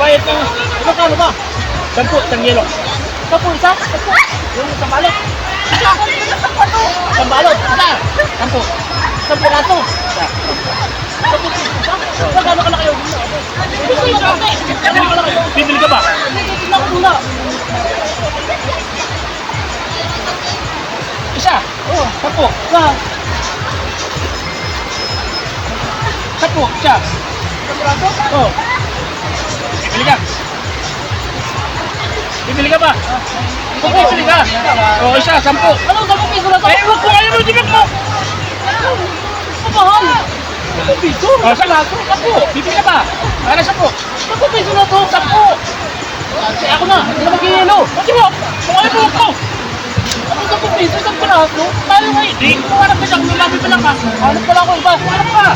bayad ng... Magkano ba? 10, isang yelo. 10 isa? 10. Yung isang balot. Isang balot. Isa. 10. Isang piraso. Isa. 10 isa? Magkano ka na kayo? Bibili ka ba? Tignan ko muna. Isa. Oo. 10. Isa. 10. Isa. Oo. Bibili ka. Bibili ka ba? Kung bibili ka. Oo, isa. 10. Ano? 10 piso na to? Eh, huwag ko kayo mo. Digat mo. Kapahal. 10 piso? Oo, 10. Bibili ka ba? Para 10. 10 piso na to. 10. Kasi ako na. Hindi na mag-ielo. Pati mo. Kung ano mo ko. Ako 10 piso. Isang piraso. Tayo nga. Hindi. Kung harap ka siya. Kung nilabi pa lang ka. Hanap pala ako iba. Hanap ka.